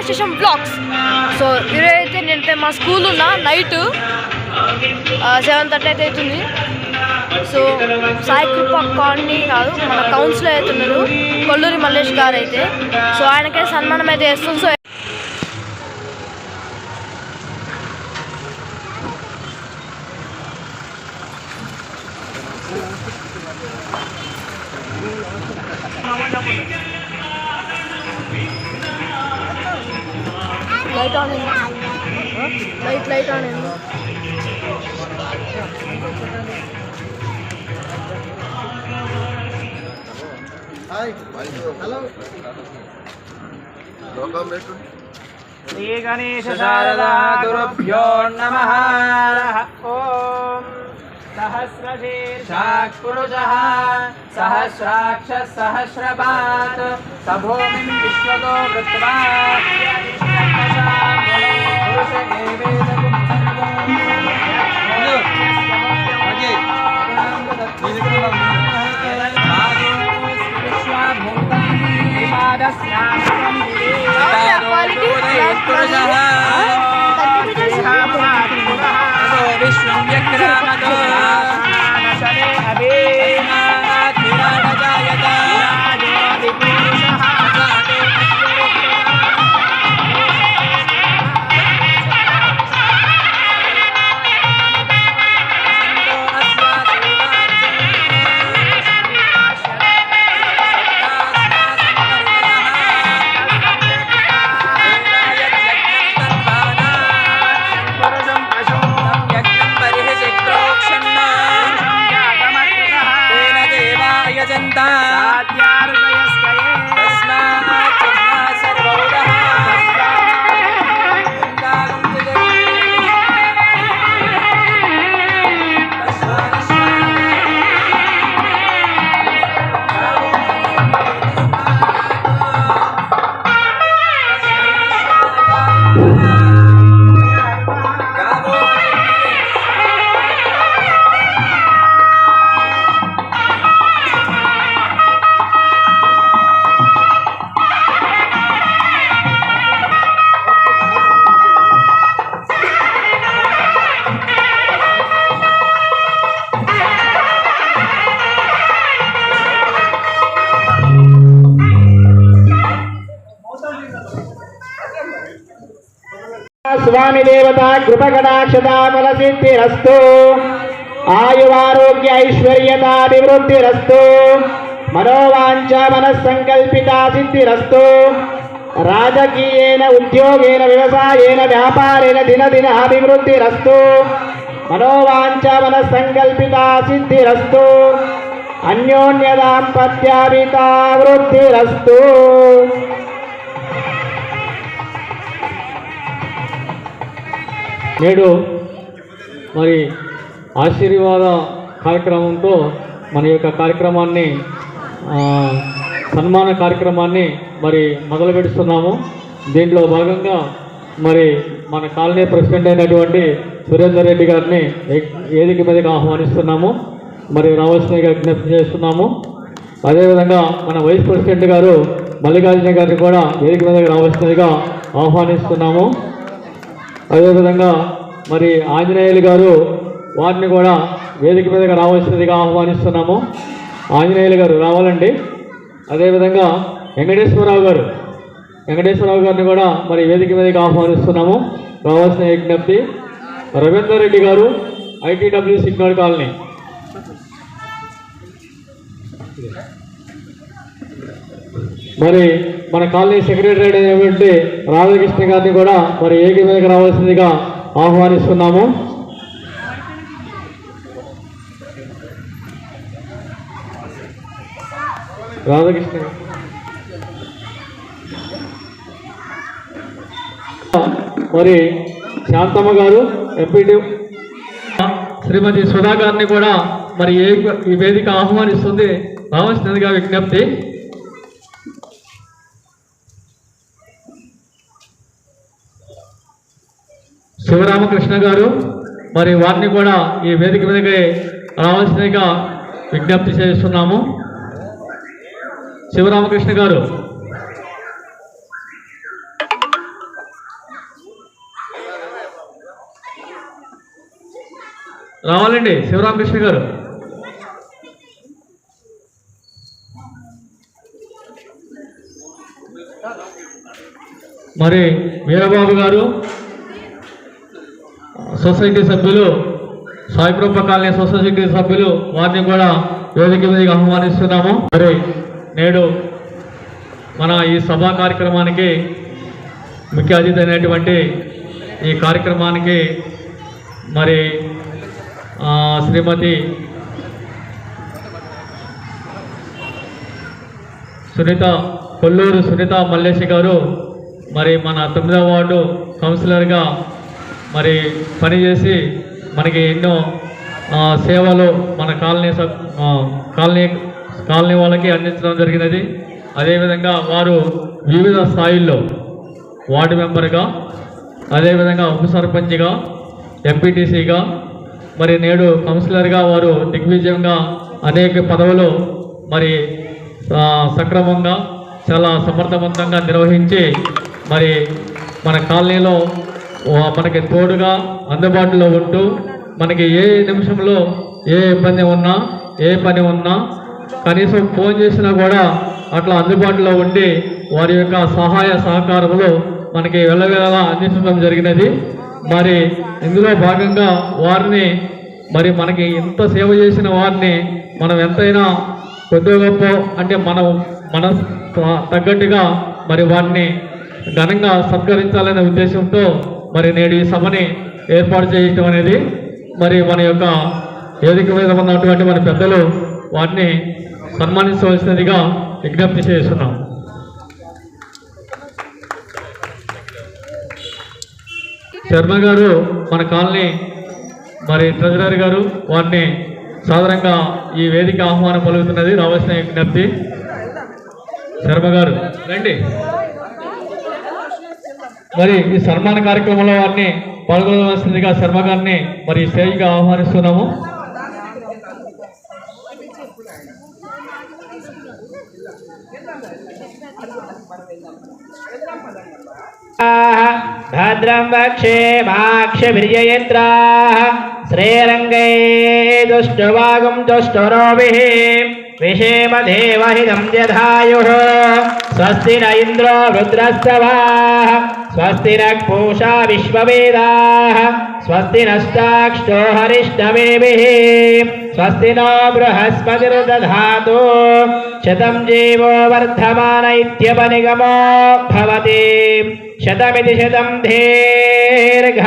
Station blogs. So ఈరోజైతే నేనైతే మా స్కూల్ ఉన్నా నైట్ 7:30 అయితే అవుతుంది. సో సాయి కృప కాలనీ కాదు, మన కౌన్సిలర్ అవుతున్నారు కొల్లూరి మల్లేష్ గారు అయితే. సో ఆయనకైతే సన్మానం అయితే చేస్తుంది. So light on light on hello Shri Ganesha Sharada గురుభ్యో నమః. ఓం సహస్రశీర్షాత్ పురుషః సహస్రాక్షః సహస్రపాత్ సభూమిం విశ్వతో కృత్వా స్వామి దేవత కృపకటాక్షతా ఫలసిద్ధిరస్తు. ఆయువారోగ్య ఐశ్వర్యతాభివృద్ధిరస్తు. మనోవాంఛ మనస్సంకల్పితా సిద్ధిరస్తు. రాజకీయేన ఉద్యోగేన వ్యవసాయేన వ్యాపారేణ దినదిన అభివృద్ధిరస్తు. మనోవాంఛ మనస్సంకల్పితా సిద్ధిరస్తు. అన్యోన్య దాంపత్యాభితా వృద్ధిరస్తు. నేడు మరి ఆశీర్వాద కార్యక్రమంతో మన యొక్క కార్యక్రమాన్ని సన్మాన కార్యక్రమాన్ని మరి మొదలు పెడుతున్నాము. దీంట్లో భాగంగా మరి మన కాలనీ ప్రెసిడెంట్ అయినటువంటి సురేందర్ రెడ్డి గారిని వేదిక మీదకి ఆహ్వానిస్తున్నాము. మరి రావాల్సిందిగా విజ్ఞప్తి చేస్తున్నాము. అదేవిధంగా మన వైస్ ప్రెసిడెంట్ గారు మల్లికార్జున గారిని కూడా వేదిక మీదకి రావాల్సిందిగా ఆహ్వానిస్తున్నాము. అదేవిధంగా మరి ఆంజనేయులు గారు వారిని కూడా వేదిక మీదగా రావాల్సిందిగా ఆహ్వానిస్తున్నాము. ఆంజనేయులు గారు రావాలండి. అదేవిధంగా వెంకటేశ్వరరావు గారిని కూడా మరి వేదిక మీదగా ఆహ్వానిస్తున్నాము. రావాల్సిన విజ్ఞప్తి. రవీందర్ రెడ్డి గారు ITW సిగ్నల్ కాలనీ. మరి మన కాలనీ సెక్రటరీ అయినటువంటి రాధాకృష్ణ గారిని కూడా మరి ఏకీ మీదకి రావాల్సిందిగా ఆహ్వానిస్తున్నాము. రాధాకృష్ణ మరి శాంతమ్మ గారు ఎంపీటీ శ్రీమతి సుధా గారిని కూడా మరి ఈ వేదిక ఆహ్వానిస్తుంది. రావాల్సినదిగా విజ్ఞప్తి. శివరామకృష్ణ గారు మరి వారిని కూడా ఈ వేదిక మీదకి రావాల్సిందిగా విజ్ఞప్తి చేస్తున్నాము. శివరామకృష్ణ గారు రావాలండి శివరామకృష్ణ గారు. మరి వీరబాబు గారు సొసైటీ సభ్యులు, సాయికృప కాలనీ సొసైటీ సభ్యులు, వారిని కూడా వేదిక మీదకి ఆహ్వానిస్తున్నాము. మరి నేడు మన ఈ సభా కార్యక్రమానికి ముఖ్య అతిథి అయినటువంటి ఈ కార్యక్రమానికి మరి శ్రీమతి కొల్లూరు సునీత మల్లేష్ గారు మరి మన 9వ వార్డు కౌన్సిలర్గా మరి పనిచేసి మనకి ఎన్నో సేవలు మన కాలనీ వాళ్ళకి అందించడం జరిగినది. అదేవిధంగా వారు వివిధ స్థాయిల్లో వార్డు మెంబర్గా, అదేవిధంగా ఉప సర్పంచ్గా, ఎంపీటీసీగా, మరి నేడు కౌన్సిలర్గా వారు దిగ్విజయంగా అనేక పదవులు మరి సక్రమంగా చాలా సమర్థవంతంగా నిర్వహించి మరి మన కాలనీలో మనకి తోడుగా అందుబాటులో ఉంటూ మనకి ఏ నిమిషంలో ఏ ఇబ్బంది ఉన్నా, ఏ పని ఉన్నా కనీసం ఫోన్ చేసినా కూడా అట్లా అందుబాటులో ఉండి వారి యొక్క సహాయ సహకారములు మనకి వెళ్ళవేళలా అందించడం జరిగినది. మరి ఇందులో భాగంగా వారిని మరి మనకి ఇంత సేవ చేసిన వారిని మనం ఎంతైనా కొద్దిగా గొప్ప అంటే మన తగ్గట్టుగా మరి వారిని ఘనంగా సత్కరించాలనే ఉద్దేశంతో మరి నేడు ఈ సభని ఏర్పాటు చేయటం అనేది మరి మన యొక్క వేదిక మీద ఉన్నటువంటి మన పెద్దలు వారిని సన్మానించవలసినదిగా విజ్ఞప్తి చేస్తున్నాం. శర్మ గారు మన కాలనీ మరి ట్రెజరర్ గారు వారిని సాధారణంగా ఈ వేదిక ఆహ్వానం పలుకుతున్నది, రావాల్సిన విజ్ఞప్తి. శర్మ గారు రండి. మరి ఈ సన్మాన కార్యక్రమంలో వారిని పాల్గొనవలసిందిగా శర్మ గారిని మరి స్టేజ్గా ఆహ్వానిస్తున్నాము. భద్రం వక్షే మాక్షభిర్యయంత్రా శ్రేరంగే దుష్టవాగం దుష్టరోభిః విషేమదేవహిదం యధాయుః స్వస్తి న ఇంద్రో వృద్రస్తవాః స్వస్తి నః పూషా విశ్వవేదాః స్వస్తి నష్టాక్షో హరిష్ణవేభిః స్వస్తి నో బృహస్పతిర్దధాతు శతం జీవో వర్ధమాన ఇత్యపనిగమో భవతి శతమితి శతం దీర్ఘమాయుః.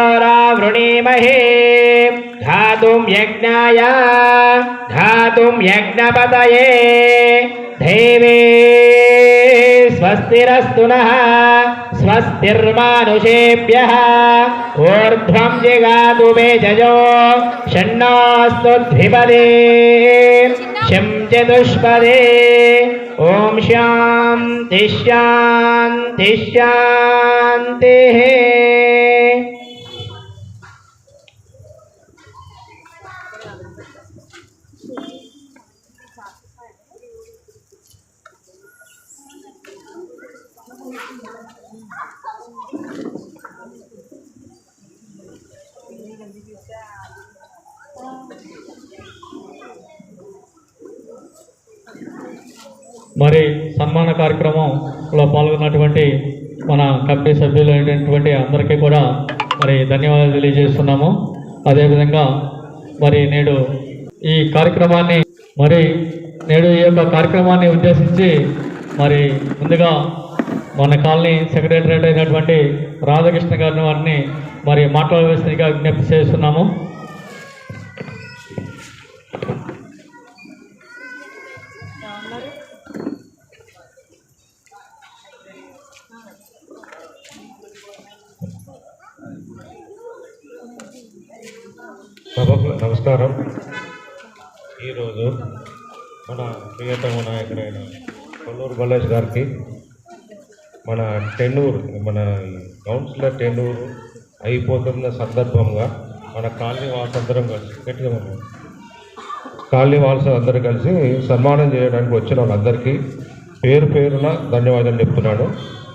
तस्यैरावृणीमहे धातुं यज्ञाय धातुं यज्ञपतये देवे स्वस्तिरस्तु नः स्वस्तिर्मानुषेभ्यः ऊर्ध्वं जिगातु मेजयो षण्णास्तु द्विपदे शं चतुष्पदे ओम शांति शांति शांति. మరి సన్మాన కార్యక్రమంలో పాల్గొన్నటువంటి మన కమిటీ సభ్యులు అయినటువంటి అందరికీ కూడా మరి ధన్యవాదాలు తెలియజేస్తున్నాము. అదేవిధంగా మరి నేడు ఈ యొక్క కార్యక్రమాన్ని ఉద్దేశించి మరి ముందుగా మన కాలనీ సెక్రటరీ అయినటువంటి రాధాకృష్ణ గారిని వారిని మరి మాట్లాడవలసిందిగా విజ్ఞప్తి చేస్తున్నాము. సభకు నమస్కారం. ఈరోజు మన ప్రియతమ నాయకుడైన కొల్లూరు మల్లేష్ గారికి మన కౌన్సిలర్ టెన్నూరు అయిపోతున్న సందర్భంగా మన కాలనీ వాల్స్ అందరం కలిసి అందరూ కలిసి సన్మానం చేయడానికి వచ్చిన వాళ్ళందరికీ పేరు పేరున ధన్యవాదాలు చెప్తున్నాను.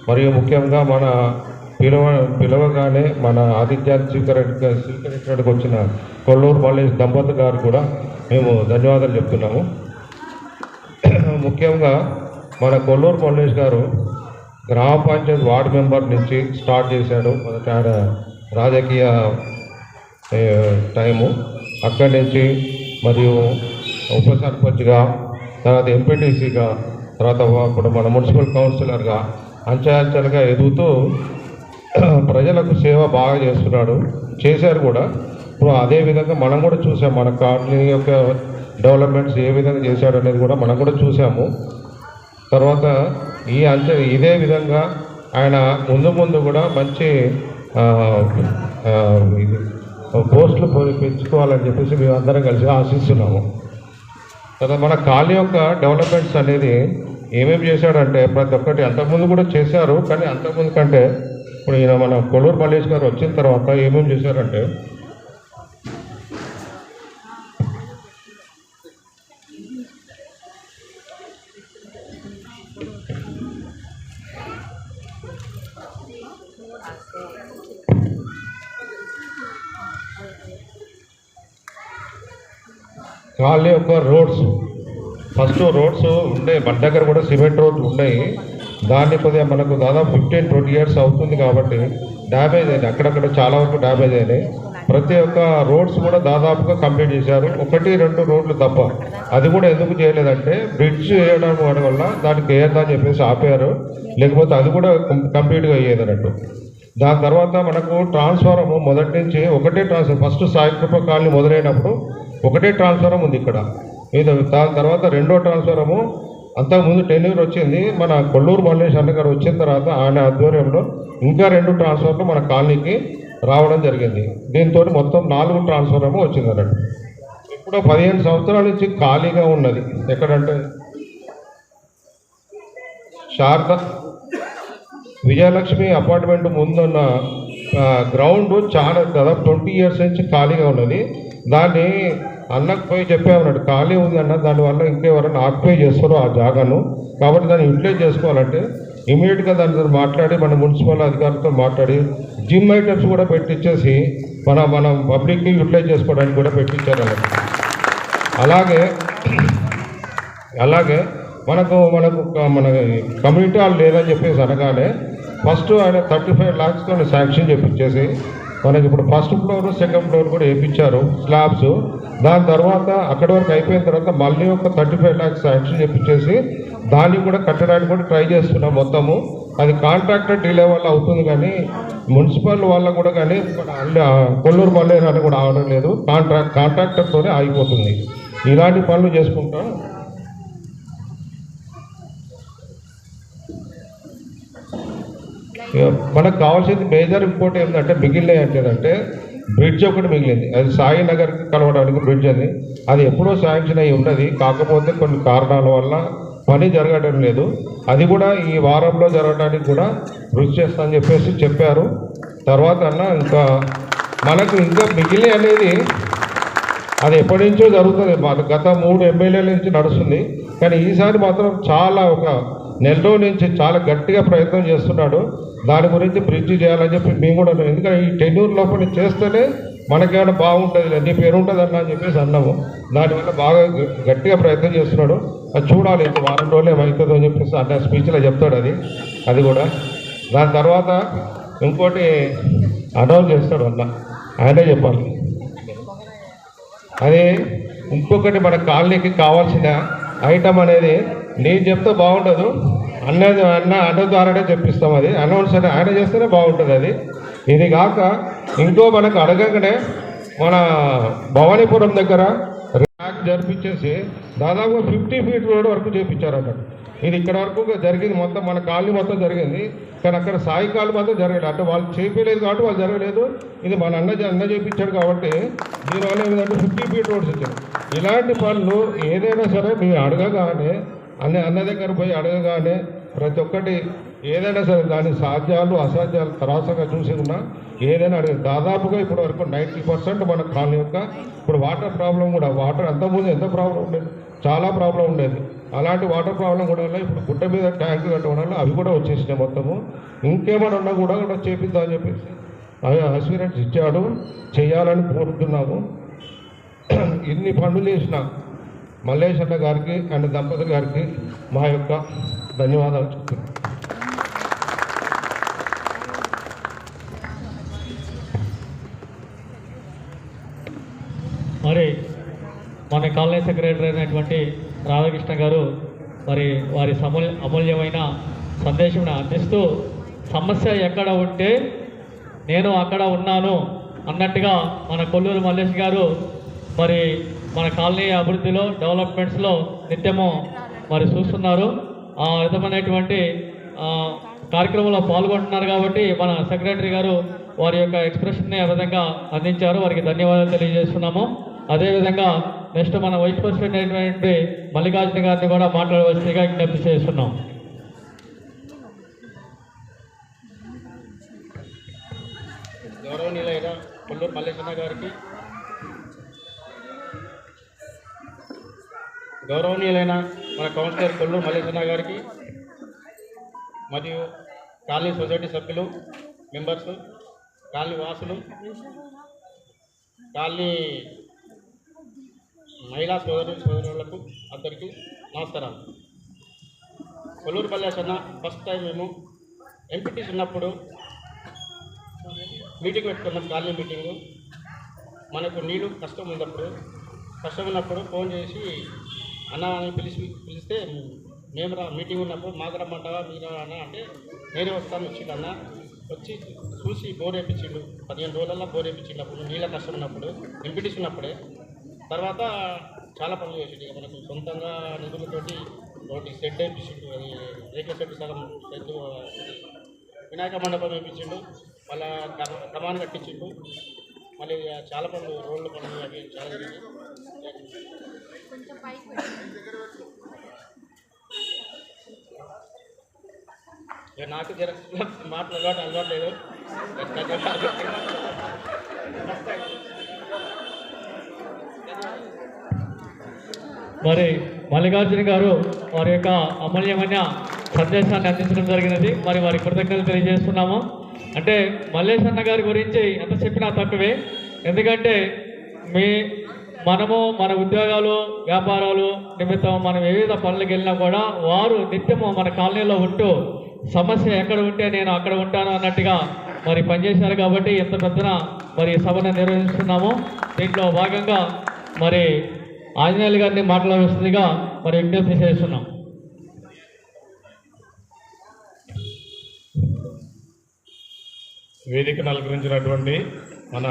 మరియు ముఖ్యంగా మన పిలవగానే మన ఆతిథ్యాన్ని స్వీకరించడానికి వచ్చిన కొల్లూరు మల్లేష్ దంపతులు గారు కూడా మేము ధన్యవాదాలు చెప్తున్నాము. ముఖ్యంగా మన కొల్లూరు మల్లేష్ గారు గ్రామ పంచాయతీ వార్డు మెంబర్ నుంచి స్టార్ట్ చేశాడు. మొదట ఆయన రాజకీయ టైము అక్కడి నుంచి మరియు ఉప సర్పంచ్గా, తర్వాత ఎంపీటీసీగా, తర్వాత ఇప్పుడు మన మున్సిపల్ కౌన్సిలర్గా అంచెలంచెలుగా ఎదుగుతూ ప్రజలకు సేవ బాగా చేశారు కూడా. ఇప్పుడు అదేవిధంగా మనం కూడా చూసాం, మన కాలనీ యొక్క డెవలప్మెంట్స్ ఏ విధంగా చేశాడు అనేది కూడా మనం కూడా చూసాము. తర్వాత ఇదే విధంగా ఆయన ముందు కూడా మంచి పోస్టులు పెంచుకోవాలని చెప్పేసి మేము అందరం కలిసి ఆశిస్తున్నాము. తర్వాత మన కాలనీ యొక్క డెవలప్మెంట్స్ అనేది ఏమేమి చేశాడంటే ప్రతి ఒక్కటి అంతకుముందు కూడా చేశారు, కానీ అంతకుముందు కంటే ఇప్పుడు ఈయన మన కొల్లూరు మల్లేష్ గారు వచ్చిన తర్వాత ఏమేమి చేశారంటే కాలనీ యొక్క రోడ్స్ ఫస్ట్ రోడ్స్ ఉన్నాయి, మన దగ్గర కూడా సిమెంట్ రోడ్లు ఉన్నాయి. దాన్ని కొద్దిగా మనకు దాదాపు 15-20 years అవుతుంది కాబట్టి డ్యామేజ్ అయినాయి, అక్కడక్కడ చాలా వరకు డ్యామేజ్ అయినాయి. ప్రతి ఒక్క రోడ్స్ కూడా దాదాపుగా కంప్లీట్ చేశారు, 1-2 రోడ్లు తప్ప. అది కూడా ఎందుకు చేయలేదంటే బ్రిడ్జ్ వేయడం వల్ల దానికి వేయద్దని చెప్పేసి ఆపారు, లేకపోతే అది కూడా కంప్లీట్గా అయ్యేది అన్నట్టు. దాని తర్వాత మనకు ట్రాన్స్ఫారం మొదటి నుంచి ఒకటే ట్రాన్స్ఫారం, ఫస్ట్ సాయికృప కాలనీ మొదలైనప్పుడు ఒకటే ట్రాన్స్ఫారం ఉంది ఇక్కడ. దాని తర్వాత రెండో ట్రాన్స్ఫారము అంతకుముందు టెన్యూర్ వచ్చింది మన కొల్లూరు మల్లేష్ అన్న గారు వచ్చిన తర్వాత ఆయన ఆధ్వర్యంలో ఇంకా 2 ట్రాన్స్ఫర్లు మన కాలనీకి రావడం జరిగింది. దీంతో మొత్తం 4 ట్రాన్స్ఫారము వచ్చింది అన్నట్టు. ఇప్పుడు 15 సంవత్సరాల నుంచి ఖాళీగా ఉన్నది ఎక్కడంటే శారద విజయలక్ష్మి అపార్ట్మెంట్ ముందున్న గ్రౌండ్ చాలా దాదాపు 20 years నుంచి ఖాళీగా ఉన్నది. దాన్ని అన్నకు పోయి చెప్పామన్నాడు, ఖాళీ ఉంది అన్న, దానివల్ల ఇంకెవరైనా ఆక్యుపై చేస్తారో ఆ జాగాను, కాబట్టి దాన్ని యూటిలైజ్ చేసుకోవాలంటే ఇమీడియట్గా దానితో మాట్లాడి మన మున్సిపల్ అధికారులతో మాట్లాడి జిమ్ ఐటమ్స్ కూడా పెట్టించేసి మనం పబ్లిక్ని యూటిలైజ్ చేసుకోవడానికి కూడా పెట్టించారు. అలాగే మనకు మన కమ్యూనిటీ హాల్ లేదని చెప్పేసి అనగానే ఫస్ట్ ఆయన 35 lakhs శాంక్షన్ చెప్పించేసి మనకి ఇప్పుడు ఫస్ట్ ఫ్లోర్ సెకండ్ ఫ్లోర్ కూడా వేయించారు స్లాబ్స్. దాని తర్వాత అక్కడి వరకు అయిపోయిన తర్వాత మళ్ళీ ఒక 35 lakhs శాంక్షన్ చెప్పించేసి దాన్ని కూడా కట్టడానికి కూడా ట్రై చేస్తున్నాం మొత్తము. అది కాంట్రాక్టర్ డిలే వల్ల అవుతుంది, కానీ మున్సిపల్ వల్ల కూడా కానీ కొల్లూరు మల్లేరు అని కూడా అవడం లేదు, కాంట్రాక్టర్తోనే ఆగిపోతుంది. ఇలాంటి పనులు చేసుకుంటాం. మనకు కావాల్సింది మేజర్ ఇంపోర్ట్ ఏంటంటే మిగిలినవి అంటే బ్రిడ్జ్ ఒకటి మిగిలింది, అది సాయి నగర్కి కలవడానికి బ్రిడ్జ్ అది ఎప్పుడో శాంక్షన్ అయ్యి ఉన్నది, కాకపోతే కొన్ని కారణాల వల్ల పని జరగడం లేదు. అది కూడా ఈ వారంలో జరగడానికి కూడా కృషి చేస్తామని చెప్పేసి చెప్పారు. తర్వాత ఇంకా మనకు ఇంకా మిగిలిన అనేది అది ఎప్పటి నుంచో జరుగుతుంది, గత 3 ఎమ్మెల్యేల నుంచి నడుస్తుంది. కానీ ఈసారి మాత్రం చాలా ఒక నెల రోజుల నుంచి చాలా గట్టిగా ప్రయత్నం చేస్తున్నాడు. దాని గురించి బ్రిడ్జ్ చేయాలని చెప్పి మేము కూడా, ఎందుకంటే ఈ టెన్యూర్ లోపల చేస్తేనే మనకేమైనా బాగుంటుంది, నీ పేరు ఉంటుంది అన్న అని చెప్పేసి అన్నాము. దానివల్ల బాగా గట్టిగా ప్రయత్నం చేస్తున్నాడు. అది చూడాలి, ఇంకో వారం రోజులు ఏమవుతుందో అని చెప్పేసి అన్న స్పీచ్లో చెప్తాడు అది కూడా. దాని తర్వాత ఇంకోటి అనౌన్స్ చేస్తాడు ఆయనే చెప్పాలి. అది ఇంకొకటి మన కాలనీకి కావాల్సిన ఐటమ్ అనేది నేను చెప్తే బాగుండదు, అన్న ద్వారానే చెప్పిస్తాం. అది అనౌన్స్ అని ఆయన చేస్తేనే బాగుంటుంది. ఇది కాక ఇంకో మనకు అడగగానే మన భవానీపురం దగ్గర ర్యాక్ జరిపించేసి దాదాపు 50 feet రోడ్ వరకు చేయించారన్నట్టు. ఇది ఇక్కడ వరకు జరిగింది, మొత్తం మన కాలనీ మొత్తం జరిగింది, కానీ అక్కడ సాయి కాలనీ మాత్రం జరగలేదు. అంటే వాళ్ళు చేయలేదు కాబట్టి వాళ్ళు జరగలేదు. ఇది మన అన్న చేయించాడు కాబట్టి దీనివల్ల ఏదంటే 50 feet రోడ్స్ వచ్చాయి. ఇలాంటి పనులు ఏదైనా సరే మీరు అడగగానే అన్న దగ్గర పోయి అడగగానే ప్రతి ఒక్కటి ఏదైనా సరే దాని సాధ్యాలు అసాధ్యాలు తరాసగా చూసి ఉన్నా ఏదైనా అడిగి దాదాపుగా ఇప్పుడు వరకు 90% మన కాలనీ యొక్క ఇప్పుడు వాటర్ ప్రాబ్లం కూడా వాటర్ అంతకుముందు ఎంత ప్రాబ్లం ఉండేది, చాలా ప్రాబ్లం ఉండేది. అలాంటి వాటర్ ప్రాబ్లం కూడా వల్ల ఇప్పుడు గుట్ట మీద ట్యాంక్ కట్టడం వల్ల అవి కూడా వచ్చేసినాయి మొత్తము. ఇంకేమైనా ఉన్నా కూడా చేపిద్దామని చెప్పేసి అస్యూరెన్స్ ఇచ్చాడు, చేయాలని కోరుతున్నాము. ఇన్ని పనులు చేసిన మల్లేష్ అన్న గారికి అండ్ దంపతుల గారికి మా యొక్క ధన్యవాదాలు చెప్తున్నాను. మరి మన కాలనీ సెక్రటరీ అయినటువంటి రాధాకృష్ణ గారు మరి వారి అమూల్యమైన సందేశం అందిస్తూ సమస్య ఎక్కడ ఉంటే నేను అక్కడ ఉన్నాను అన్నట్టుగా మన కొల్లూరు మల్లేష్ గారు మరి మన కాలనీ అభివృద్ధిలో డెవలప్మెంట్స్లో నిత్యము మరి చూస్తున్నారు. ఆ విధమైనటువంటి కార్యక్రమంలో పాల్గొంటున్నారు కాబట్టి మన సెక్రటరీ గారు వారి యొక్క ఎక్స్ప్రెషన్ని ఆ విధంగా అందించారు. వారికి ధన్యవాదాలు తెలియజేస్తున్నాము. అదేవిధంగా నెక్స్ట్ మన వైస్ ప్రెసిడెంట్ అయినటువంటి మల్లికార్జున గారిని కూడా మాట్లాడవలసిందిగా విజ్ఞప్తి చేస్తున్నాం. గౌరవనీయులైన కొల్లూరు మల్లేశన్న గారికి, గౌరవనీయులైన మన కౌన్సిలర్ కొల్లూరు మల్లేశన్న గారికి మరియు కాలనీ సొసైటీ సభ్యులు, మెంబర్స్, కాలనీ వాసులు, కాలనీ మహిళా సోదరులకు అందరికీ నమస్కారాలు. కొల్లూరు మల్లేశన్న ఫస్ట్ టైం మేము ఎంపీటీసీ ఉన్నప్పుడు మీటింగ్ పెట్టుకున్నాం. కాలనీ మీటింగు మనకు నీళ్ళు కష్టం ఉన్నప్పుడు ఫోన్ చేసి అన్న అని పిలిస్తే మేము మీటింగ్ ఉన్నప్పుడు మాకు రమ్మంటావా మీరు అన్న అంటే నేనే వస్తాను వచ్చిండు. వచ్చి చూసి బోర్ వేయించిండు. 15 రోజులలో బోర్ వేయించిండు. అప్పుడు నీళ్ళ కష్టం ఉన్నప్పుడు ఎంపీటీసీ ఉన్నప్పుడే. తర్వాత చాలా పనులు చేసిండు. ఇక మనకు సొంతంగా నిధులతోటి ఒకటి షెడ్ వేయించిండు. అది రేకుల షెడ్ సగం షెడ్, వినాయక మండపం వేయించిండు, మళ్ళీ కమాన్ కట్టించిండు. మళ్ళీ చాలా పనులు, రోడ్ల పనులు అవి చాలా జరిగింది. ఇక నాకు మాట్లాడడం అలవాటు లేదు. మరి మల్లికార్జున గారు వారి యొక్క అమూల్యమైన సందేశాన్ని అందించడం జరిగినది. మరి వారి కృతజ్ఞతలు తెలియజేస్తున్నాము. అంటే మల్లేష్ అన్న గారి గురించి ఎంత చెప్పినా తక్కువే. ఎందుకంటే మనము మన ఉద్యోగాలు, వ్యాపారాలు నిమిత్తం మనం వివిధ పనులకు వెళ్ళినా కూడా వారు నిత్యము మన కాలనీలో ఉంటూ సమస్య ఎక్కడ ఉంటే నేను అక్కడ ఉంటాను అన్నట్టుగా మరి పనిచేశారు. కాబట్టి ఎంత పెద్దన మరి సభను నిర్వహిస్తున్నాము. దీంట్లో భాగంగా మరి ఆంజనేయులు గారిని మాట్లాడవలసిందిగా మరి విజ్ఞప్తి చేస్తున్నాం. వేదికను అలంకరించినటువంటి మన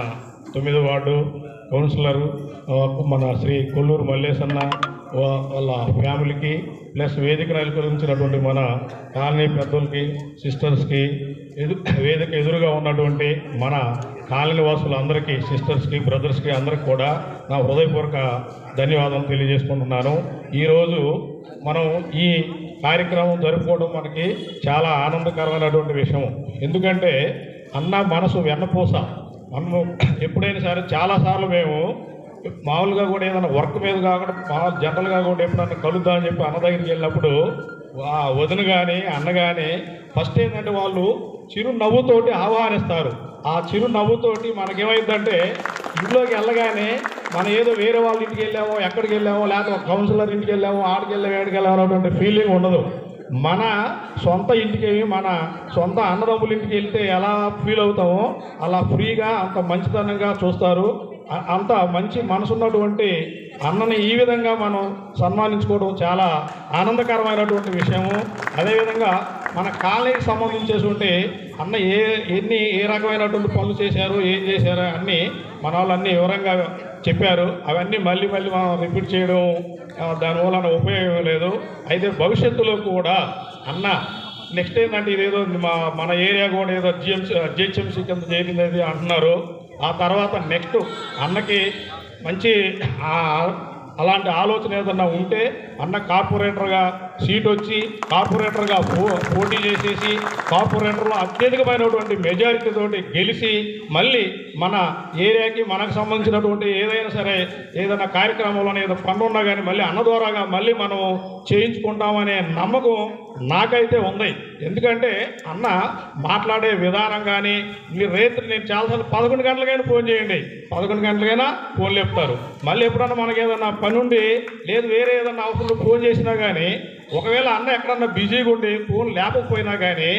9వ వార్డు కౌన్సిలరు మన శ్రీ కొల్లూరు మల్లేశన్న వాళ్ళ ఫ్యామిలీకి, ప్లస్ వేదికను అలంకరించినటువంటి మన కాలనీ పెద్దలకి, సిస్టర్స్కి, వేదిక ఎదురుగా ఉన్నటువంటి మన కాలనీ వాసులందరికీ, సిస్టర్స్కి, బ్రదర్స్కి అందరికి కూడా నా హృదయపూర్వక ధన్యవాదాలు తెలియజేసుకుంటున్నాను. ఈరోజు మనం ఈ కార్యక్రమం జరుపుకోవడం మనకి చాలా ఆనందకరమైనటువంటి విషయం. ఎందుకంటే అన్న మనసు వెన్నపూస. మనము ఎప్పుడైనా సరే చాలాసార్లు మేము మామూలుగా కూడా ఏదైనా వర్క్ మీద కాకుండా మామూలు జనరల్గా కూడా ఎప్పుడన్నా కలుద్దామని చెప్పి అన్న దగ్గరికి వెళ్ళినప్పుడు ఆ వదిన కానీ అన్న కానీ ఫస్ట్ ఏంటంటే వాళ్ళు చిరు నవ్వుతోటి ఆహ్వానిస్తారు. ఆ చిరు నవ్వుతోటి మనకేమైందంటే ఇంట్లోకి వెళ్ళగానే మనం ఏదో వేరే వాళ్ళ ఇంటికి వెళ్ళామో, ఎక్కడికి వెళ్ళామో, లేకపోతే కౌన్సిలర్ ఇంటికి వెళ్ళామో, ఆడికి వెళ్ళాము, ఏడికి వెళ్ళాము అనేటువంటి ఫీలింగ్ ఉండదు. మన సొంత ఇంటికి, మన సొంత అన్నదమ్ముల ఇంటికి వెళ్తే ఎలా ఫీల్ అవుతామో అలా ఫ్రీగా అంత మంచితనంగా చూస్తారు. అంత మంచి మనసున్నటువంటి అన్నని ఈ విధంగా మనం సన్మానించుకోవడం చాలా ఆనందకరమైనటువంటి విషయము. అదేవిధంగా మన కాలనీకి సంబంధించేటువంటి అన్న ఏ రకమైనటువంటి పనులు చేశారు, ఏం చేశారు అన్నీ మన వాళ్ళన్నీ వివరంగా చెప్పారు. అవన్నీ మళ్ళీ మనం రిపీట్ చేయడం దానివల్ల ఉపయోగం లేదు. అయితే భవిష్యత్తులో కూడా అన్న నెక్స్ట్ ఏంటంటే ఇదేదో మన ఏరియా కూడా ఏదో జిహెచ్ఎంసీ కింద చేరింది అంటున్నారు. ఆ తర్వాత నెక్స్ట్ అన్నకి మంచి అలాంటి ఆలోచన ఏదన్నా ఉంటే అన్న కార్పొరేటర్గా సీట్ వచ్చి కార్పొరేటర్గా పోటీ చేసేసి కార్పొరేటర్లో అత్యధికమైనటువంటి మెజారిటీ తోటి గెలిచి మళ్ళీ మన ఏరియాకి మనకు సంబంధించినటువంటి ఏదైనా సరే ఏదైనా కార్యక్రమంలో ఏదో పన్ను ఉన్నా కానీ మళ్ళీ అన్న ద్వారాగా మళ్ళీ మనం చేయించుకుంటామనే నమ్మకం నాకైతే ఉంది. ఎందుకంటే అన్న మాట్లాడే విధానం కానీ మీరు రేత్రి నేను చాలాసార్లు 11 గంటలకైనా ఫోన్ చేయండి, 11 గంటలకైనా ఫోన్ లేపుతారు. మళ్ళీ ఎప్పుడన్నా మనకి ఏదన్నా పని ఉండి లేదు వేరే ఏదన్నా అవసరం ఫోన్ చేసినా కానీ ఒకవేళ అన్న ఎక్కడన్నా బిజీగా ఉండి ఫోన్ లేకపోయినా కానీ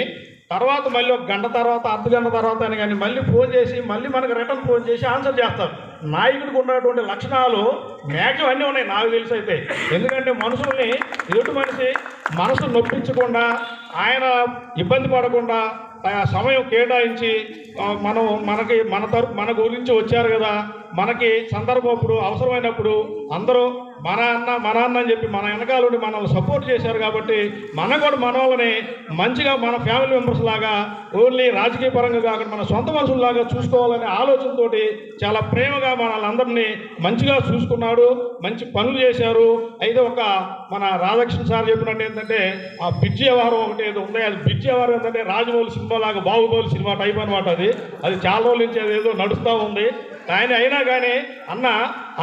తర్వాత మళ్ళీ ఒక గంట తర్వాత అర్ధ గంట తర్వాత అని కానీ మళ్ళీ ఫోన్ చేసి మళ్ళీ మనకు రిటర్న్ ఫోన్ చేసి ఆన్సర్ చేస్తారు. నాయకుడికి ఉన్నటువంటి లక్షణాలు మ్యాక్సిమం అన్నీ ఉన్నాయి నాకు తెలిసి అయితే. ఎందుకంటే మనుషుల్ని ఎదుటి మనిషి మనసు నొప్పించకుండా ఆయన ఇబ్బంది పడకుండా సమయం కేటాయించి మన గురించి వచ్చారు కదా, మనకి సందర్భం అప్పుడు అవసరమైనప్పుడు అందరూ మన అన్న అని చెప్పి మన వెనకాలండి మనల్ని సపోర్ట్ చేశారు. కాబట్టి మనం కూడా మన వాళ్ళని మంచిగా మన ఫ్యామిలీ మెంబర్స్ లాగా ఓన్లీ రాజకీయ పరంగా కాకుండా మన సొంత మనుషుల్లాగా చూసుకోవాలనే ఆలోచనతోటి చాలా ప్రేమగా మనల్ని మంచిగా చూసుకున్నాడు. మంచి పనులు చేశారు. అయితే ఒక మన రాధాకృష్ణ సార్ చెప్పినట్టు ఏంటంటే ఆ బ్రిడ్జి వ్యవహారం ఒకటి ఏదో ఉంది. అది బ్రిడ్జి వ్యవహారం ఏంటంటే రాజమౌళి సినిమా లాగా బాహుబలి సినిమా టైప్ అనమాట. అది చాలా రోజుల నుంచి అదేదో నడుస్తూ ఉంది. ఆయన అయినా కానీ అన్న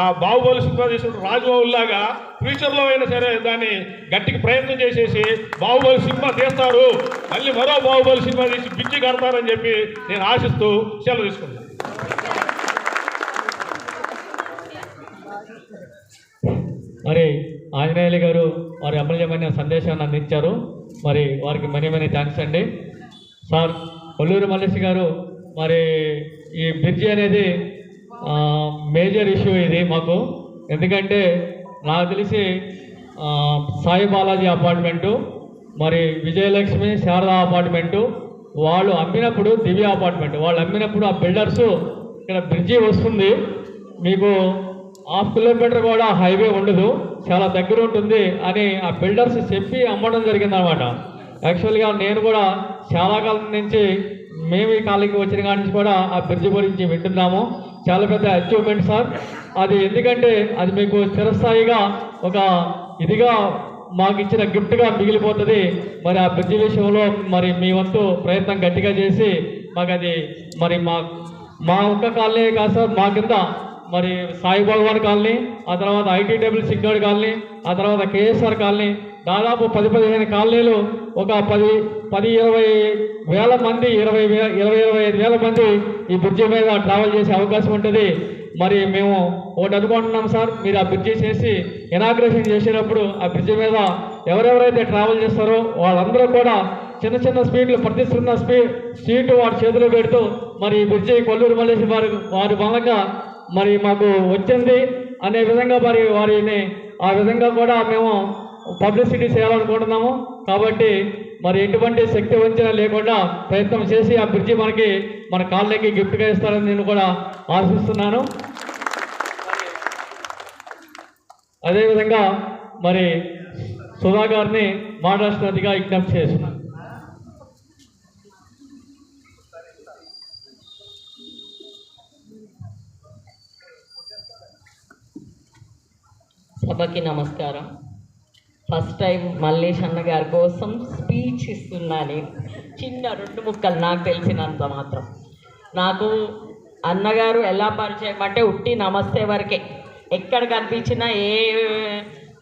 ఆ బాహుబలి సినిమా చేసిన రాజమౌళిలాగా ఫ్యూచర్లో అయినా సరే దాన్ని గట్టికి ప్రయత్నం చేసేసి బాహుబలి సినిమా తీస్తారు, మళ్ళీ మరో బాహుబలి సినిమా తీసి బిచ్చి కడతారని చెప్పి నేను ఆశిస్తూ సెలవు తీసుకుంటాను. మరి ఆంజనేయులు గారు వారి అమూల్యమైన సందేశాన్ని అందించారు. మరి వారికి మనీ థ్యాంక్స్ అండి. సార్ కొల్లూరు మల్లేష్ గారు, మరి ఈ బ్రిడ్జి అనేది మేజర్ ఇష్యూ ఇది మాకు. ఎందుకంటే నాకు తెలిసి సాయి బాలాజీ అపార్ట్మెంటు, మరి విజయలక్ష్మి శారదా అపార్ట్మెంటు వాళ్ళు అమ్మినప్పుడు, దివ్య అపార్ట్మెంట్ వాళ్ళు అమ్మినప్పుడు ఆ బిల్డర్సు ఇక్కడ బ్రిడ్జి వస్తుంది, మీకు 1/2 కిలోమీటర్ కూడా హైవే ఉండదు, చాలా దగ్గర ఉంటుంది అని ఆ బిల్డర్స్ చెప్పి అమ్మడం జరిగిందనమాట. యాక్చువల్గా నేను కూడా చాలా కాలం నుంచి మేము ఈ కాలనీకి వచ్చిన కాడి నుంచి కూడా ఆ బ్రిడ్జి గురించి వింటున్నాము. చాలా పెద్ద అచీవ్మెంట్ సార్ అది. ఎందుకంటే అది మీకు స్థిరస్థాయిగా ఒక ఇదిగా మాకు ఇచ్చిన గిఫ్ట్గా మిగిలిపోతుంది. మరి ఆ బ్రిడ్జి విషయంలో మరి మీ వంతు ప్రయత్నం గట్టిగా చేసి మాకు అది మరి మా ఒక్క కాలనీ కాదు సార్, మా కింద మరి సాయి భగవాన్ కాలనీ, ఆ తర్వాత ఐటీడబ్ల్యూ సిగ్నల్ కాలనీ, ఆ తర్వాత కేఎస్ఆర్ కాలనీ, దాదాపు 10-15 కాలనీలు ఒక 10-20 వేల మంది 20-25 వేల మంది ఈ బ్రిడ్జి మీద ట్రావెల్ చేసే అవకాశం ఉంటుంది. మరి మేము ఒకటి అనుకుంటున్నాం సార్, మీరు ఆ బ్రిడ్జి చేసి ఇనాగ్రేషన్ చేసేటప్పుడు ఆ బ్రిడ్జి మీద ఎవరెవరైతే ట్రావెల్ చేస్తారో వాళ్ళందరూ కూడా చిన్న స్పీడ్లు ప్రతిస్తున్న స్ట్రీట్ వారి చేతిలో పెడుతూ మరి ఈ బ్రిడ్జి కొల్లూరు మల్లేష్ వారి మూలంగా మరి మాకు వచ్చింది అనే విధంగా మరి వారిని ఆ విధంగా కూడా మేము పబ్లిసిటీ చేయాలనుకుంటున్నాము. కాబట్టి మరి ఎటువంటి శక్తి వంచన లేకుండా ప్రయత్నం చేసి ఆ బ్రిడ్జి మన కాలనీకి గిఫ్ట్గా ఇస్తారని నేను కూడా ఆశిస్తున్నాను. అదేవిధంగా మరి సుధా గారిని మాట్లాడుతున్నదిగా విజ్ఞప్తి చేస్తున్నాను. సభకి నమస్కారం. ఫస్ట్ టైం మల్లేష్ అన్న గారి కోసం స్పీచ్ ఇస్తున్నాను. చిన్న 2 ముక్కలు నాకు తెలిసినంత మాత్రం. నాకు అన్నగారు ఎలా పరిచయం అంటే ఉట్టి నమస్తే వరకే. ఎక్కడ కనిపించినా, ఏ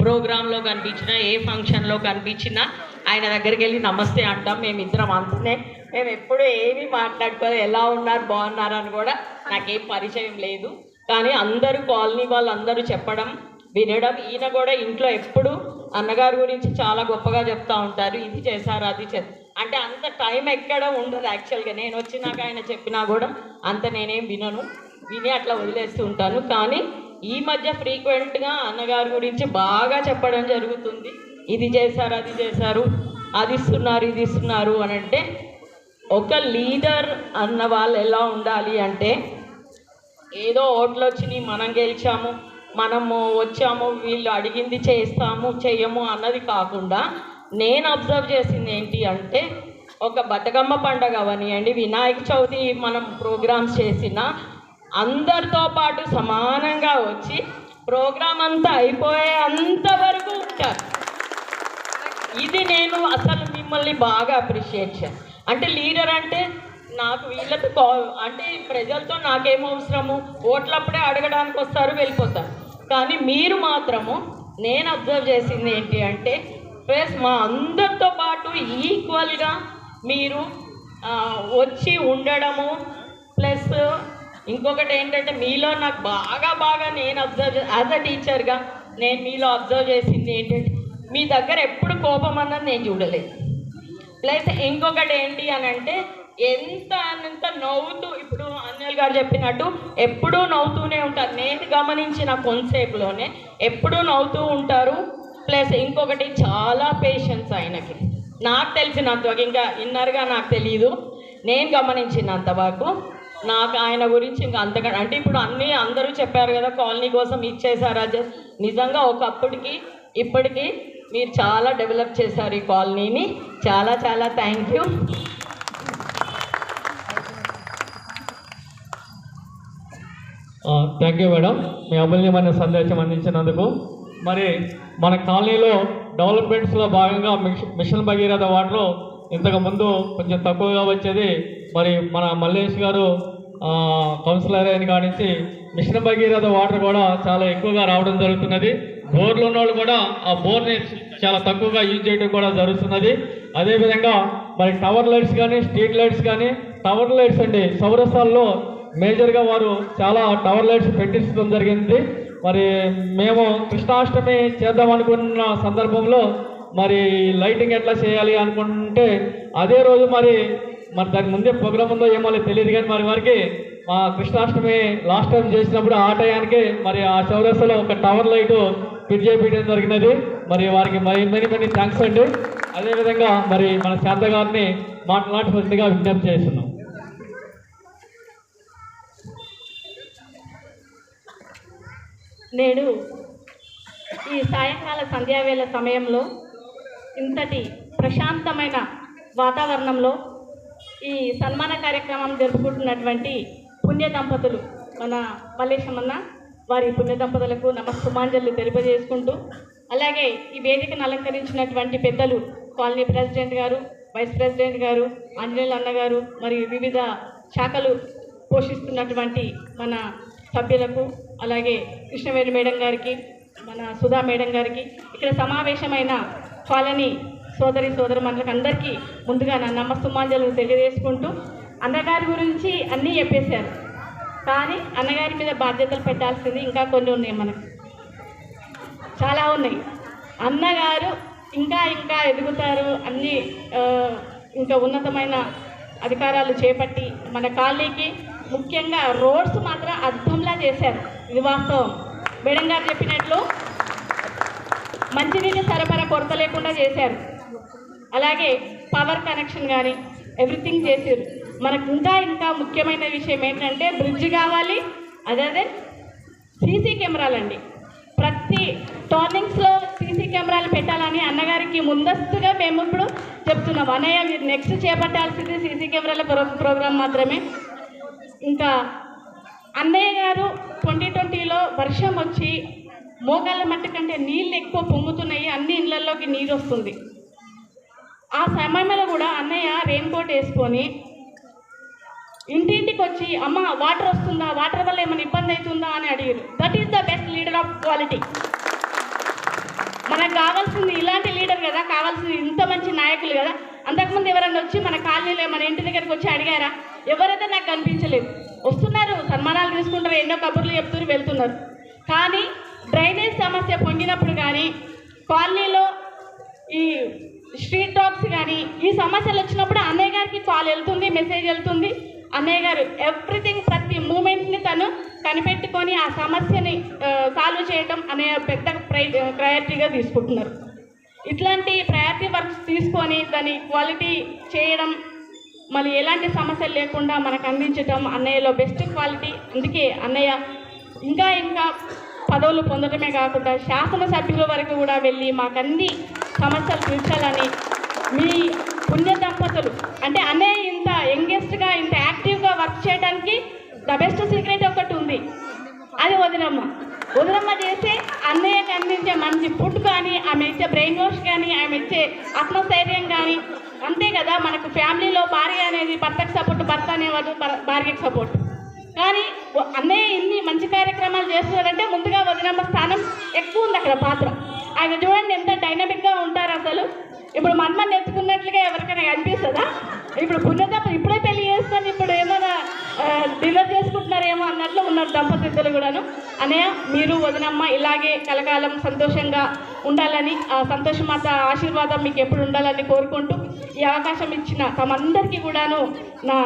ప్రోగ్రాంలో కనిపించినా, ఏ ఫంక్షన్లో కనిపించినా ఆయన దగ్గరికి వెళ్ళి నమస్తే అంటాం. మేమిద్దరం అంతనే. మేము ఎప్పుడు ఏమీ మాట్లాడుకోవాలి, ఎలా ఉన్నారు బాగున్నారు అని కూడా నాకేం పరిచయం లేదు. కానీ అందరూ కాలనీ వాళ్ళందరూ చెప్పడం వినడం, ఈయన కూడా ఇంట్లో ఎప్పుడు అన్నగారి గురించి చాలా గొప్పగా చెప్తూ ఉంటారు. ఇది చేశారు, అది అంటే అంత టైం ఎక్కడ ఉండదు. యాక్చువల్గా నేను వచ్చినాక ఆయన చెప్పినా కూడా అంత నేనేం విని అట్లా వదిలేస్తూ ఉంటాను. కానీ ఈ మధ్య ఫ్రీక్వెంట్గా అన్నగారి గురించి బాగా చెప్పడం జరుగుతుంది. ఇది చేశారు, అది చేశారు, అది ఇస్తున్నారు, ఇది ఇస్తున్నారు అని. అంటే ఒక లీడర్ అన్న వాళ్ళు ఎలా ఉండాలి అంటే, ఏదో ఓట్లు వచ్చినాయి మనం గెలిచాము, మనము వచ్చాము, వీళ్ళు అడిగింది చేస్తాము చెయ్యము అన్నది కాకుండా, నేను అబ్జర్వ్ చేసింది ఏంటి అంటే, ఒక బతుకమ్మ పండుగ అవనియండి, వినాయక చవితి మనం ప్రోగ్రామ్స్ చేసిన అందరితో పాటు సమానంగా వచ్చి ప్రోగ్రాం అంతా అయిపోయే అంతవరకు ఉంటారు. ఇది నేను అసలు మిమ్మల్ని బాగా అప్రిషియేట్ చేయాలి. అంటే లీడర్ అంటే నాకు వీళ్ళతో అంటే ప్రజలతో నాకేం అవసరము, ఓట్లప్పుడే అడగడానికి వస్తారు వెళ్ళిపోతారు. కానీ మీరు మాత్రము నేను అబ్జర్వ్ చేసింది ఏంటి అంటే ప్లస్ మా అందరితో పాటు ఈక్వల్గా మీరు వచ్చి ఉండడము. ప్లస్ ఇంకొకటి ఏంటంటే మీలో నాకు బాగా నేను అబ్జర్వ్ యాజ్ అ టీచర్గా నేను మీలో అబ్జర్వ్ చేసింది ఏంటంటే మీ దగ్గర ఎప్పుడు కోపం అన్నది నేను చూడలేదు. ప్లస్ ఇంకొకటి ఏంటి అని అంటే ఎంత నవ్వుతూ, ఇప్పుడు అనిల్ గారు చెప్పినట్టు ఎప్పుడూ నవ్వుతూనే ఉంటారు. నేను గమనించిన కొంతసేపులోనే ఎప్పుడూ నవ్వుతూ ఉంటారు. ప్లస్ ఇంకొకటి చాలా పేషెన్స్ ఆయనకి, నాకు తెలిసినంతవరకు, ఇంకా ఇన్నర్గా నాకు తెలియదు, నేను గమనించినంత వరకు నాకు ఆయన గురించి ఇంకా అంతకంటే అంటే ఇప్పుడు అన్నీ అందరూ చెప్పారు కదా కాలనీ కోసం ఇచ్చేసారా, నిజంగా ఒకప్పటికి ఇప్పటికీ మీరు చాలా డెవలప్ చేశారు ఈ కాలనీని. చాలా thank you. Thank you madam, మీ అమూల్యమైన సందేశం అందించినందుకు. మరి మన కాలనీలో డెవలప్మెంట్స్లో భాగంగా మిషన్ భగీరథ వాటర్ ఇంతకుముందు కొంచెం తక్కువగా వచ్చేది. మరి మన మల్లేష్ గారు కౌన్సిలర్ అయిన కాడి నుంచి మిషన్ భగీరథ వాటర్ కూడా చాలా ఎక్కువగా రావడం జరుగుతున్నది. బోర్లు ఉన్న వాళ్ళు కూడా ఆ బోర్ని చాలా తక్కువగా యూజ్ చేయడం కూడా జరుగుతున్నది. అదేవిధంగా మరి టవర్ లైట్స్ కానీ స్ట్రీట్ లైట్స్ కానీ, టవర్ లైట్స్ అండి చౌరస్తాల్లో మేజర్గా వారు చాలా టవర్ లైట్స్ పెట్టించడం జరిగింది. మరి మేము కృష్ణాష్టమి చేద్దాం అనుకున్న సందర్భంలో మరి లైటింగ్ ఎట్లా చేయాలి అనుకుంటే అదే రోజు మరి దాని ముందే ప్రోగ్రామ్ ఉందో ఏమో తెలియదు, కానీ మరి వారికి మా కృష్ణాష్టమి లాస్ట్ టైం చేసినప్పుడు ఆ టయానికి మరి ఆ చౌరస్తాలో ఒక టవర్ లైటు ఫిట్ చేయించడం జరిగినది. మరి వారికి మెనీ థ్యాంక్స్ అండి. అదేవిధంగా మరి మన శాంత గారిని మాట్లాడవలసిందిగా విజ్ఞప్తి చేస్తున్నాం. నేడు ఈ సాయంకాల సంధ్యావేళ సమయంలో ఇంతటి ప్రశాంతమైన వాతావరణంలో ఈ సన్మాన కార్యక్రమం జరుపుకుంటున్నటువంటి పుణ్య దంపతులు మన మల్లేశమన్న వారి పుణ్య దంపతులకు నమస్సుమాంజలు తెలియజేసుకుంటూ, అలాగే ఈ వేదికను అలంకరించినటువంటి పెద్దలు కాలనీ ప్రెసిడెంట్ గారు, వైస్ ప్రెసిడెంట్ గారు, ఆంజనేయులు అన్నగారు, మరి వివిధ శాఖలు పోషిస్తున్నటువంటి మన సభ్యులకు, అలాగే కృష్ణవేణి మేడం గారికి, మన సుధా మేడం గారికి, ఇక్కడ సమావేశమైన కాలనీ సోదరులకు అందరికీ ముందుగా నా నమస్సుమాంజలు తెలియజేసుకుంటూ, అన్నగారి గురించి అన్నీ చెప్పేశారు. కానీ అన్నగారి మీద బాధ్యతలు పెట్టాల్సింది ఇంకా కొన్ని ఉన్నాయి, మనకు చాలా ఉన్నాయి. అన్నగారు ఇంకా ఎదుగుతారు, అన్నీ ఇంకా ఉన్నతమైన అధికారాలు చేపట్టి మన కాలనీకి ముఖ్యంగా రోడ్స్ మాత్రం అద్భుతంలా చేశారు. ఇది వాస్తవం. మేడం గారు చెప్పినట్లు మంచినీటి సరఫరా కొరత లేకుండా చేశారు. అలాగే పవర్ కనెక్షన్ కానీ ఎవ్రీథింగ్ చేశారు. మనకు ఇంకా ముఖ్యమైన విషయం ఏంటంటే బ్రిడ్జ్ కావాలి. అదే సీసీ కెమెరాలండి. ప్రతి టర్నింగ్స్లో సీసీ కెమెరాలు పెట్టాలని అన్నగారికి ముందస్తుగా మేము ఇప్పుడు చెప్తున్నాం. అన్నయ్య మీరు నెక్స్ట్ చేపట్టాల్సింది సీసీ కెమెరాల ప్రోగ్రాం మాత్రమే. ఇంకా అన్నయ్య గారు 2020లో వర్షం వచ్చి మోకాళ్ళ మట్టి కంటే నీళ్ళు ఎక్కువ పొంగుతున్నాయి, అన్ని ఇళ్లలోకి నీరు వస్తుంది. ఆ సమయంలో కూడా అన్నయ్య రెయిన్ కోట్ వేసుకొని ఇంటింటికి వచ్చి అమ్మ వాటర్ వస్తుందా, వాటర్ వల్ల ఏమైనా ఇబ్బంది అవుతుందా అని అడిగారు. That is the best leader of quality. మనకు కావాల్సింది ఇలాంటి లీడర్ కదా, కావాల్సింది ఇంత మంచి నాయకులు కదా. అంతకుముందు ఎవరైనా వచ్చి మన కాలనీలో మన ఇంటి దగ్గరికి వచ్చి అడిగారా? ఎవరైతే నాకు కనిపించలేదు. వస్తున్నారు, సన్మానాలు తీసుకుంటారు, ఎన్నో కబుర్లు చెప్తున్నారు, వెళ్తున్నారు. కానీ డ్రైనేజ్ సమస్య పొంగినప్పుడు కానీ, కాలనీలో ఈ స్ట్రీట్ డాగ్స్ కానీ ఈ సమస్యలు వచ్చినప్పుడు అన్నయ్య గారికి కాల్ వెళ్తుంది, మెసేజ్ వెళ్తుంది. అన్నయ్య గారు ఎవ్రీథింగ్ ప్రతి మూమెంట్ని తను కనిపెట్టుకొని ఆ సమస్యని సాల్వ్ చేయడం అనే పెద్ద ప్రయారిటీగా తీసుకుంటున్నారు. ఇట్లాంటి ప్రయారిటీ వర్క్స్ తీసుకొని దాని క్వాలిటీ చేయడం, మళ్ళీ ఎలాంటి సమస్యలు లేకుండా మనకు అందించడం అన్నయ్యలో బెస్ట్ క్వాలిటీ. అందుకే అన్నయ్య ఇంకా పదవులు పొందడమే కాకుండా శాసనసభ్యుల వరకు కూడా వెళ్ళి మాకన్నీ సమస్యలు తీర్చాలని మీ పుణ్య దంపతులు. అంటే అన్నయ్య ఇంత యంగెస్ట్గా ఇంత యాక్టివ్గా వర్క్ చేయడానికి ద బెస్ట్ సీక్రెట్ ఒకటి ఉంది. అది వదినమ్మ చేసే అన్నయ్యకి అందించే మంచి ఫుడ్ కానీ, ఆమె ఇచ్చే బ్రెయిన్ వాష్ కానీ, ఆమె ఇచ్చే ఆత్మస్థైర్యం కానీ, అంతే కదా. మనకు ఫ్యామిలీలో భార్య అనేది భర్తకు సపోర్ట్, భర్త అనేవాడు భార్యకి సపోర్ట్. కానీ అన్నయ్య ఇన్ని మంచి కార్యక్రమాలు చేస్తున్నారంటే ముందుగా వదినమ్మ స్థానం ఎక్కువ ఉంది అక్కడ పాత్ర. ఆయన చూడండి ఎంత డైనమిక్గా ఉంటారు అసలు. ఇప్పుడు మన్మని ఎత్తుకున్నట్లుగా ఎవరికైనా అనిపిస్తుందా? ఇప్పుడు పుణ్యతప్ప ఇప్పుడే పెళ్లి చేసుకొని ఇప్పుడు ఏమైనా డిన్నర్ చేసుకుంటున్నారేమో అన్నట్లు ఉన్నారు దంపతులు కూడాను. అన్నయ్య మీరు వదినమ్మ ఇలాగే కలకాలం సంతోషంగా ఉండాలని, ఆ సంతోషమాత ఆశీర్వాదం మీకు ఎప్పుడు ఉండాలని కోరుకుంటూ ఈ అవకాశం ఇచ్చిన తమందరికీ కూడాను నా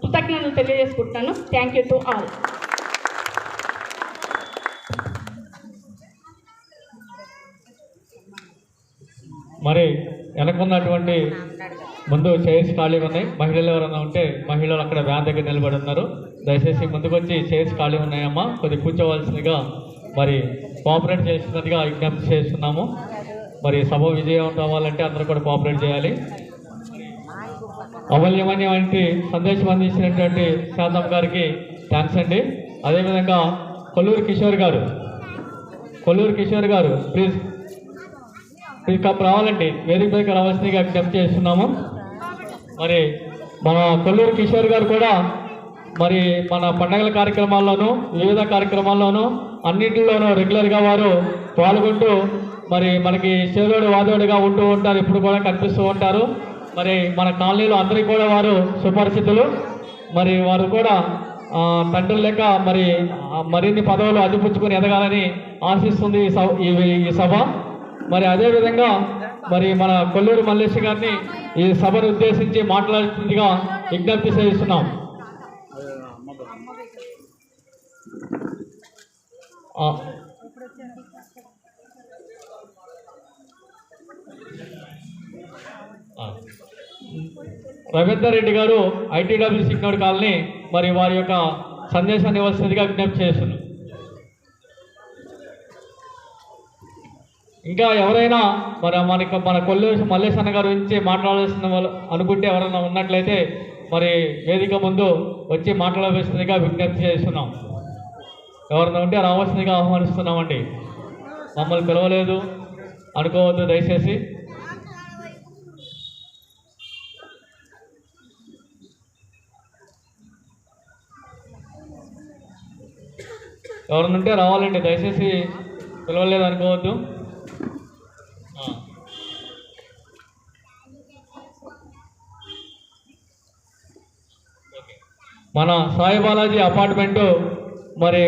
కృతజ్ఞతలు తెలియజేసుకుంటున్నాను. Thank you to all. మరి వెనకున్నటువంటి ముందు చైర్స్ ఖాళీగా ఉన్నాయి. మహిళలు ఎవరైనా ఉంటే మహిళలు అక్కడ వ్యాన్ దగ్గర నిలబడి ఉన్నారు. దయచేసి ముందుకు వచ్చి చైర్స్ ఖాళీ ఉన్నాయమ్మా, కొద్దిగా కూర్చోవలసిందిగా మరి కోఆపరేట్ చేస్తున్నట్టుగా విజ్ఞప్తి చేస్తున్నాము. మరి సభ విజయవంతం అవ్వాలంటే అందరూ కూడా కోఆపరేట్ చేయాలి. అమూల్యమైన వంటి సందేశం అందించినటువంటి శాంతమ్మ గారికి థ్యాంక్స్ అండి. అదేవిధంగా కొల్లూరు కిషోర్ గారు ప్లీజ్ రావాలండి, వేదిక పైకి రావాల్సిందిగా విజ్ఞప్తి చేస్తున్నాము. మరి మన కొల్లూరు కిషోర్ గారు కూడా మరి మన పండగల కార్యక్రమాల్లోనూ వివిధ కార్యక్రమాల్లోనూ అన్నింటిలోనూ రెగ్యులర్గా వారు పాల్గొంటూ మరి మనకి చేదోడు వాదోడుగా ఉంటూ ఉంటారు, ఇప్పుడు కూడా కనిపిస్తూ ఉంటారు. మరి మన కాలనీలో అందరికీ కూడా వారు సుపరిచితులు. మరి వారు కూడా తండ్రులు లేక మరి మరిన్ని పదవులు అందిపుచ్చుకొని ఎదగాలని ఆశిస్తుంది ఈ సభ. మరి అదేవిధంగా మరి మన కొల్లూరు మల్లేష్ గారిని ఈ సభను ఉద్దేశించి మాట్లాడుతుందిగా విజ్ఞప్తి చేస్తున్నాం. రవీందర్ రెడ్డి గారు ఐటీడబ్ల్యూ సిగ్నోడ్ కాలనీ మరి వారి యొక్క సందేశాన్ని ఇవ్వాల్సిందిగా విజ్ఞప్తి చేస్తున్నాం. ఇంకా ఎవరైనా మరి మన కొల్లూరు మల్లేష్ అన్న గారి గురించి మాట్లాడాల్సిన వాళ్ళు అనుకుంటే ఎవరైనా ఉన్నట్లయితే మరి వేదిక ముందు వచ్చి మాట్లాడవలసిందిగా విజ్ఞప్తి చేస్తున్నాం. ఎవరైనా ఉంటే రావాల్సిందిగా ఆహ్వానిస్తున్నామండి. మమ్మల్ని పిలవలేదు అనుకోవద్దు దయచేసి. ఎవరైనా ఉంటే రావాలండి, దయచేసి పిలవలేదు అనుకోవద్దు. మన సాయి బాలాజీ అపార్ట్మెంటు మరి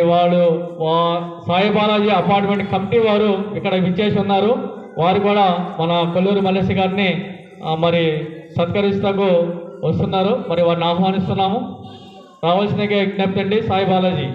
సాయి బాలాజీ అపార్ట్మెంట్ కమిటీ వారు ఇక్కడ విచ్చేసి ఉన్నారు. వారు కూడా మన కొల్లూరు మల్లేష్ గారిని మరి సత్కరిస్తూ వస్తున్నారు. మరి వారిని ఆహ్వానిస్తున్నాము. రావాల్సిన విజ్ఞప్తి అండి సాయి బాలాజీ.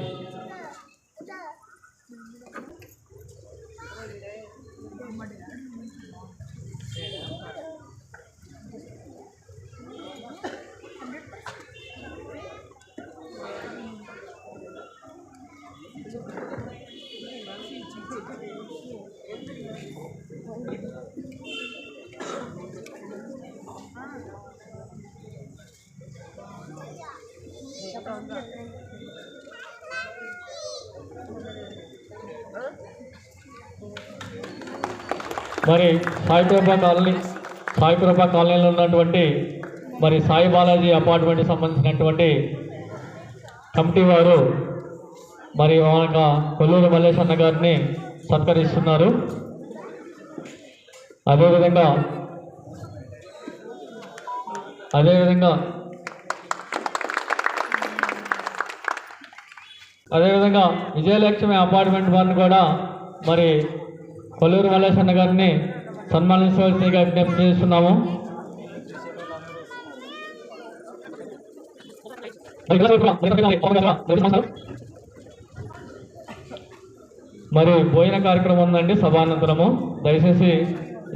మరి సాయికృప కాలనీలో ఉన్నటువంటి మరి సాయి బాలాజీ అపార్ట్మెంట్కి సంబంధించినటువంటి కమిటీ వారు మరి మన కొల్లూరు మల్లేష్ అన్న గారిని సత్కరిస్తున్నారు. అదేవిధంగా విజయలక్ష్మి అపార్ట్మెంట్ వారిని కూడా మరి కొల్లూరు మల్లేష్ అన్న గారిని సన్మానించవలసిందిగా విజ్ఞప్తి చేస్తున్నాము. మరి భోజన కార్యక్రమం ఉందండి సభానంతరము. దయచేసి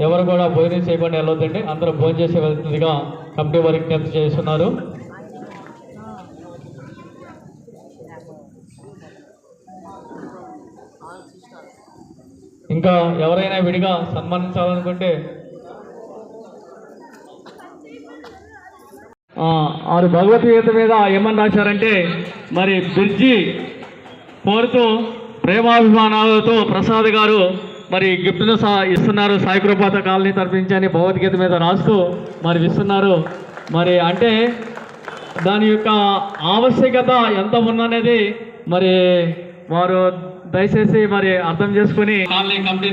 ఎవరు కూడా భోజనం చేయకుండా వెళ్ళొద్దండి, అందరూ భోజనం చేసే వెళ్తుందిగా కమిటీ వారు విజ్ఞప్తి చేస్తున్నారు. ఇంకా ఎవరైనా విడిగా సన్మానించాలనుకుంటే ఆరు భగవద్గీత మీద ఏమని రాశారంటే మరి కోరుతూ ప్రేమాభిమానాలతో ప్రసాద్ గారు మరి గిఫ్ట్ను ఇస్తున్నారు. సాయి కృపాత కాలనీ తరపించని భగవద్గీత మీద రాస్తూ మరి ఇస్తున్నారు. మరి అంటే దాని యొక్క ఆవశ్యకత ఎంత ఉందనేది మరి వారు దయచేసి మరి అర్థం చేసుకుని కాలనీ కమిటీ